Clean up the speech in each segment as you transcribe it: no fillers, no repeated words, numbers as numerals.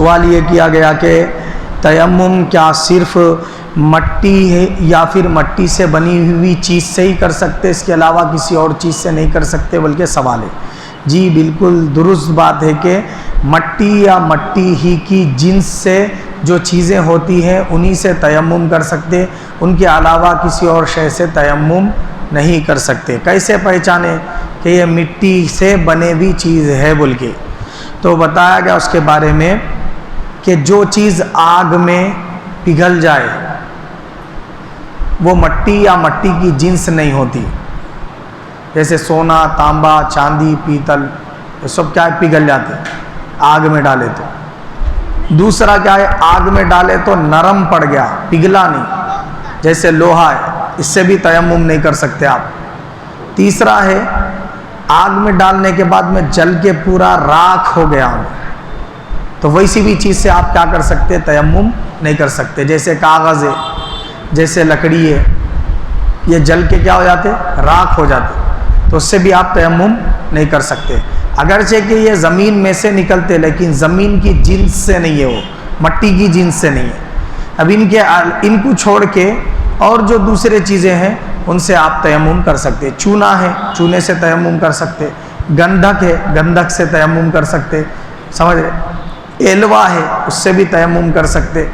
سوال یہ کیا گیا کہ تیمم کیا صرف مٹی ہے یا پھر مٹی سے بنی ہوئی چیز سے ہی کر سکتے، اس کے علاوہ کسی اور چیز سے نہیں کر سکتے؟ بلکہ سوال ہے۔ جی بالکل درست بات ہے کہ مٹی یا مٹی ہی کی جنس سے جو چیزیں ہوتی ہیں انہی سے تیمم کر سکتے، ان کے علاوہ کسی اور شے سے تیمم نہیں کر سکتے۔ کیسے پہچانے کہ یہ مٹی سے بنے ہوئی چیز ہے بول کے؟ تو بتایا گیا اس کے بارے میں کہ جو چیز آگ میں پگھل جائے وہ مٹی یا مٹی کی جنس نہیں ہوتی، جیسے سونا، تانبا، چاندی، پیتل، یہ سب کیا ہے پگھل جاتے آگ میں ڈالے تو۔ دوسرا کیا ہے، آگ میں ڈالے تو نرم پڑ گیا، پگھلا نہیں، جیسے لوہا ہے، اس سے بھی تیمم نہیں کر سکتے آپ۔ تیسرا ہے آگ میں ڈالنے کے بعد میں جل کے پورا راکھ ہو گیا ہوں، تو ویسی بھی چیز سے آپ کیا کر سکتے، تیمم نہیں کر سکتے۔ جیسے کاغذ ہے، جیسے لکڑی ہے، یہ جل کے کیا ہو جاتے، راکھ ہو جاتے، تو اس سے بھی آپ تیمم نہیں کر سکتے۔ اگرچہ کہ یہ زمین میں سے نکلتے لیکن زمین کی جنس سے نہیں ہے، وہ مٹی کی جنس سے نہیں ہے۔ اب ان کو چھوڑ کے اور جو دوسرے چیزیں ہیں ان سے آپ تیمم کر سکتے۔ چونا ہے، چونے سے تیمم کر سکتے۔ گندھک ہے، گندھک سے تیمم کر سکتے، سمجھ رہے؟ ایلوا ہے، اس سے بھی تیمم کر سکتے۔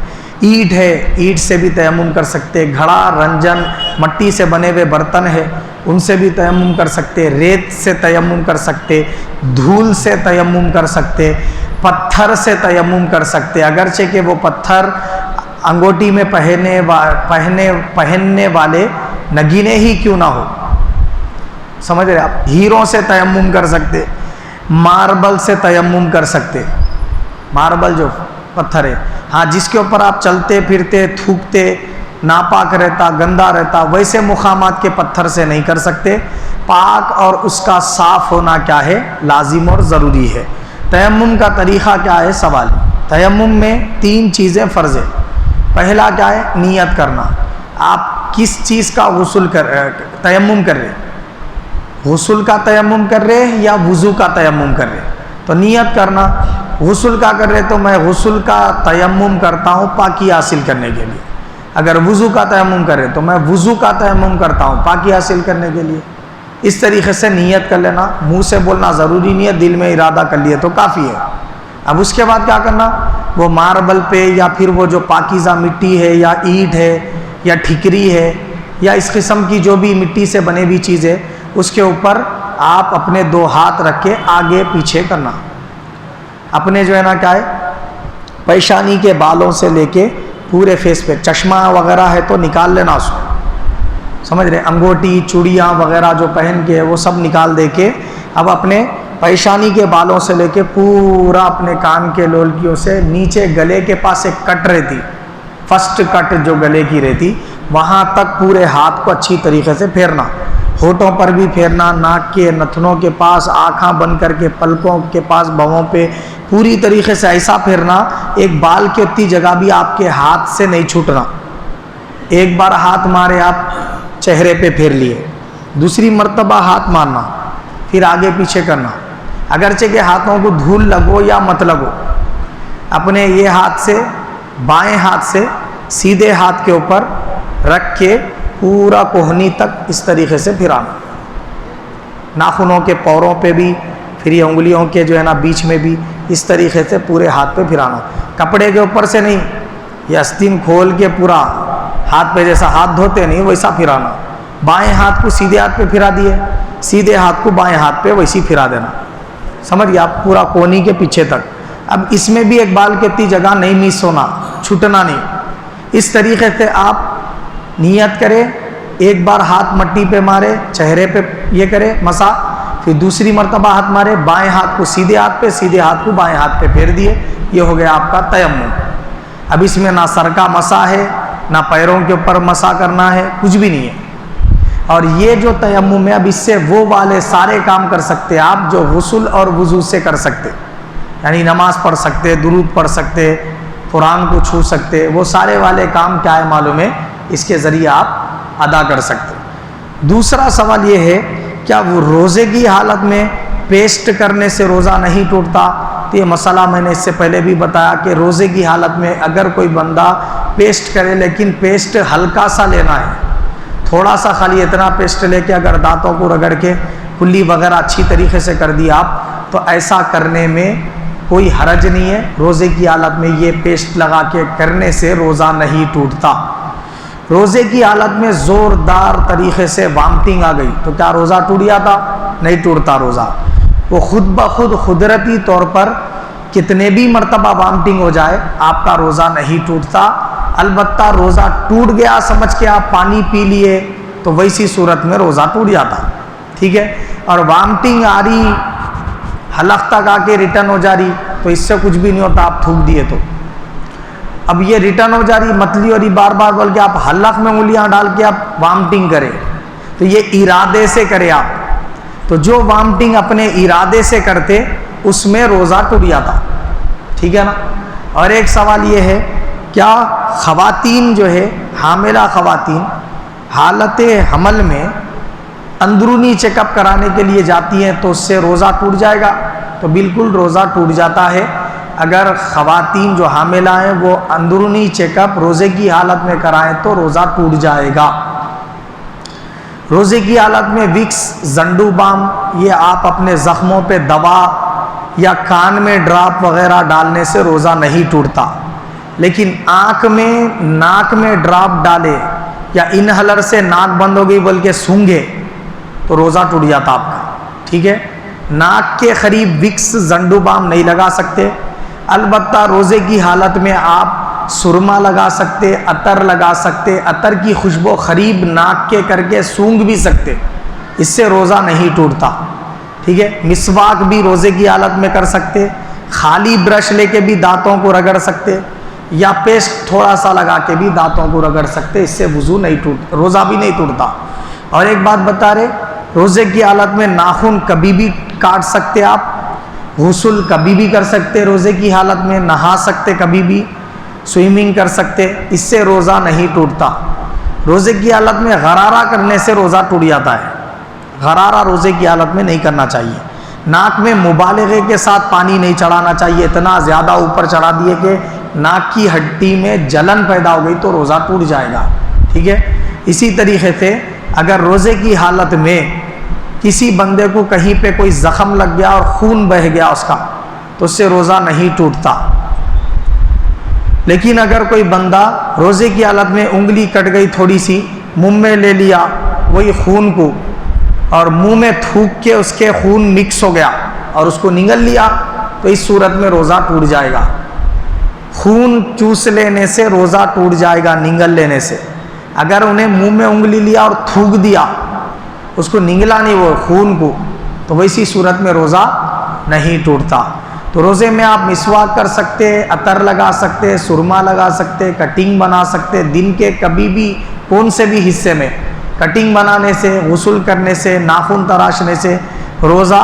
اینٹ ہے، اینٹ سے بھی تیمم کر سکتے۔ گھڑا، رنجن، مٹی سے بنے ہوئے برتن ہے، ان سے بھی تیمم کر سکتے۔ ریت سے تیمم کر سکتے، دھول سے تیمم کر سکتے، پتھر سے تیمم کر سکتے، اگرچہ کہ وہ پتھر انگوٹی میں پہننے والے نگینے ہی کیوں نہ ہو، سمجھ رہے آپ؟ ہیروں سے تیمم کر سکتے، ماربل سے تیمم کر سکتے۔ ماربل جو پتھر ہے، ہاں، جس کے اوپر آپ چلتے پھرتے، تھوکتے، ناپاک رہتا، گندا رہتا، ویسے مقامات کے پتھر سے نہیں کر سکتے۔ پاک اور اس کا صاف ہونا کیا ہے، لازم اور ضروری ہے۔ تیمم کا طریقہ کیا ہے، سوال۔ تیمم میں 3 چیزیں فرض ہے۔ پہلا کیا ہے، نیت کرنا۔ آپ کس چیز کا تیمم کر رہے، غسل کا تیمم کر رہے یا وضو کا تیمم کر رہے؟ تو نیت کرنا۔ غسل کا کر رہے تو میں غسل کا تیمم کرتا ہوں پاکی حاصل کرنے کے لیے۔ اگر وضو کا تیمم کر رہے تو میں وضو کا تیمم کرتا ہوں پاکی حاصل کرنے کے لیے۔ اس طریقے سے نیت کر لینا، منہ سے بولنا ضروری نہیں ہے، دل میں ارادہ کر لیے تو کافی ہے۔ اب اس کے بعد کیا کرنا، وہ ماربل پہ یا پھر وہ جو پاکیزہ مٹی ہے یا اینٹ ہے یا ٹھکری ہے یا اس قسم کی جو بھی مٹی سے بنے ہوئی چیز ہے، اس کے اوپر آپ اپنے 2 ہاتھ رکھ کے آگے پیچھے کرنا۔ اپنے جو ہے نا کیا ہے، پیشانی کے بالوں سے لے کے پورے فیس پہ، چشمہ وغیرہ ہے تو نکال لینا اس کو، سمجھ رہے؟ انگوٹی، چوڑیاں وغیرہ جو پہن کے وہ سب نکال دے کے اب اپنے پیشانی کے بالوں سے لے کے پورا اپنے کان کے لولکیوں سے نیچے گلے کے پاس ایک کٹ رہتی، فرسٹ کٹ جو گلے کی رہتی، وہاں تک پورے ہاتھ کو اچھی طریقے سے پھیرنا، ہونٹوں پر بھی پھیرنا، ناک کے نتنوں کے پاس، آنکھاں بند کر کے پلکوں کے پاس، بھووں پہ پوری طریقے سے ایسا پھیرنا ایک بال کی اتنی جگہ بھی آپ کے ہاتھ سے نہیں چھوٹنا۔ ایک بار ہاتھ مارے آپ، چہرے پہ پھیر لیے، دوسری مرتبہ ہاتھ مارنا، پھر آگے پیچھے کرنا، اگرچہ کہ ہاتھوں کو دھول لگو یا مت لگو، اپنے یہ ہاتھ سے، بائیں ہاتھ سے سیدھے ہاتھ کے اوپر رکھ کے پورا کوہنی تک اس طریقے سے پھرانا، ناخنوں کے پوروں پہ بھی، پھر یہ انگلیوں کے جو ہے نا بیچ میں بھی، اس طریقے سے پورے ہاتھ پہ پھرانا۔ کپڑے کے اوپر سے نہیں، یہ آستین کھول کے پورا ہاتھ پہ جیسا ہاتھ دھوتے نہیں ویسا پھرانا۔ بائیں ہاتھ کو سیدھے ہاتھ پہ پھرا دیے، سیدھے ہاتھ کو بائیں ہاتھ پہ ویسی پھرا دینا، سمجھ گیا آپ؟ پورا کونی کے پیچھے تک۔ اب اس میں بھی ایک بال کی اتنی جگہ نہیں مس ہونا، چھٹنا نہیں۔ اس طریقے سے آپ نیت کرے، ایک بار ہاتھ مٹی پہ مارے، چہرے پہ یہ کرے مسا، پھر دوسری مرتبہ ہاتھ مارے، بائیں ہاتھ کو سیدھے ہاتھ پہ، سیدھے ہاتھ کو بائیں ہاتھ پہ پھیر دیے، یہ ہو گیا آپ کا تیمم۔ اب اس میں نہ سر کا مسا ہے، نہ پیروں کے اوپر مسا کرنا ہے، کچھ بھی نہیں ہے۔ اور یہ جو تیمم ہے، اب اس سے وہ والے سارے کام کر سکتے آپ جو غسل اور وضو سے کر سکتے، یعنی نماز پڑھ سکتے، درود پڑھ سکتے، قرآن کو چھو سکتے، وہ سارے والے کام کیا ہے معلوم ہے، اس کے ذریعے آپ ادا کر سکتے۔ دوسرا سوال یہ ہے، کیا وہ روزے کی حالت میں پیسٹ کرنے سے روزہ نہیں ٹوٹتا؟ تو یہ مسئلہ میں نے اس سے پہلے بھی بتایا کہ روزے کی حالت میں اگر کوئی بندہ پیسٹ کرے لیکن پیسٹ ہلکا سا لینا ہے، تھوڑا سا خالی اتنا پیسٹ لے کے اگر دانتوں کو رگڑ کے کلی وغیرہ اچھی طریقے سے کر دیا آپ، تو ایسا کرنے میں کوئی حرج نہیں ہے۔ روزے کی حالت میں یہ پیسٹ لگا کے کرنے سے روزہ نہیں ٹوٹتا۔ روزے کی حالت میں زوردار طریقے سے وامٹنگ آ گئی تو کیا روزہ ٹوٹ جاتا؟ نہیں ٹوٹتا روزہ۔ وہ خود بخود قدرتی طور پر کتنے بھی مرتبہ وامٹنگ ہو جائے آپ کا روزہ نہیں ٹوٹتا۔ البتہ روزہ ٹوٹ گیا سمجھ کے آپ پانی پی لیے تو ویسی صورت میں روزہ ٹوٹ جاتا، ٹھیک ہے۔ اور وامٹنگ آ رہی، حلق تک آ کے ریٹرن ہو جا رہی تو اس سے کچھ بھی نہیں ہوتا، آپ تھوک دیے تو۔ اب یہ ریٹرن ہو جا رہی متلی اور بار بار بول کے آپ حلق میں انگلیاں ڈال کے آپ وامٹنگ کریں تو یہ ارادے سے کرے آپ، تو جو وامٹنگ اپنے ارادے سے کرتے اس میں روزہ ٹوٹ جاتا، ٹھیک ہے نا۔ اور ایک سوال یہ ہے، کیا خواتین جو ہے حاملہ خواتین حالت حمل میں اندرونی چیک اپ کرانے کے لیے جاتی ہیں تو اس سے روزہ ٹوٹ جائے گا؟ تو بالکل روزہ ٹوٹ جاتا ہے۔ اگر خواتین جو حاملہ ہیں وہ اندرونی چیک اپ روزے کی حالت میں کرائیں تو روزہ ٹوٹ جائے گا۔ روزے کی حالت میں وکس، زنڈو بام، یہ آپ اپنے زخموں پہ دوا یا کان میں ڈراپ وغیرہ ڈالنے سے روزہ نہیں ٹوٹتا، لیکن آنکھ میں ناک میں ڈراپ ڈالے یا انہلر سے ناک بند ہو گئی بلکہ سونگھے تو روزہ ٹوٹ جاتا آپ کا، ٹھیک ہے۔ ناک کے قریب وکس، زنڈو بام نہیں لگا سکتے، البتہ روزے کی حالت میں آپ سرما لگا سکتے، عطر لگا سکتے، عطر کی خوشبو قریب ناک کے کر کے سونگھ بھی سکتے، اس سے روزہ نہیں ٹوٹتا، ٹھیک ہے۔ مسواک بھی روزے کی حالت میں کر سکتے، خالی برش لے کے بھی دانتوں کو رگڑ سکتے، یا پیسٹ تھوڑا سا لگا کے بھی دانتوں کو رگڑ سکتے، اس سے وضو نہیں ٹوٹتا، روزہ بھی نہیں ٹوٹتا۔ اور ایک بات بتا رہے، روزے کی حالت میں ناخن کبھی بھی کاٹ سکتے آپ، غسل کبھی بھی کر سکتے، روزے کی حالت میں نہا سکتے، کبھی بھی سوئمنگ کر سکتے، اس سے روزہ نہیں ٹوٹتا۔ روزے کی حالت میں غرارہ کرنے سے روزہ ٹوٹ جاتا ہے، غرارہ روزے کی حالت میں نہیں کرنا چاہیے۔ ناک میں مبالغے کے ساتھ پانی نہیں چڑھانا چاہیے، اتنا زیادہ اوپر چڑھا دیے کہ ناک کی ہڈی میں جلن پیدا ہو گئی تو روزہ ٹوٹ جائے گا، ٹھیک ہے۔ اسی طریقے سے اگر روزے کی حالت میں کسی بندے کو کہیں پہ کوئی زخم لگ گیا اور خون بہہ گیا اس کا تو اس سے روزہ نہیں ٹوٹتا، لیکن اگر کوئی بندہ روزے کی حالت میں انگلی کٹ گئی تھوڑی سی، منہ میں لے لیا وہی خون کو اور منہ میں تھوک کے اس کے خون مکس ہو گیا اور اس کو نگل لیا تو اس صورت میں روزہ ٹوٹ جائے گا۔ خون چوس لینے سے روزہ ٹوٹ جائے گا، نگل لینے سے۔ اگر انہیں منہ میں انگلی لیا اور تھوک دیا، اس کو نگلا نہیں وہ خون کو، تو ویسی صورت میں روزہ نہیں ٹوٹتا۔ تو روزے میں آپ مسواک کر سکتے، عطر لگا سکتے، سرما لگا سکتے، کٹنگ بنا سکتے، دن کے کبھی بھی کون سے بھی حصے میں کٹنگ بنانے سے، غسل کرنے سے، ناخن تراشنے سے روزہ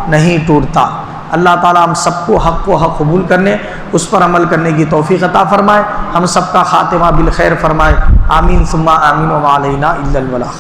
نہیں ٹوٹتا۔ اللہ تعالیٰ ہم سب کو حق قبول کرنے، اس پر عمل کرنے کی توفیق عطا فرمائے، ہم سب کا خاتمہ بالخیر فرمائے، آمین ثم آمین، وما علینا الا البلاغ۔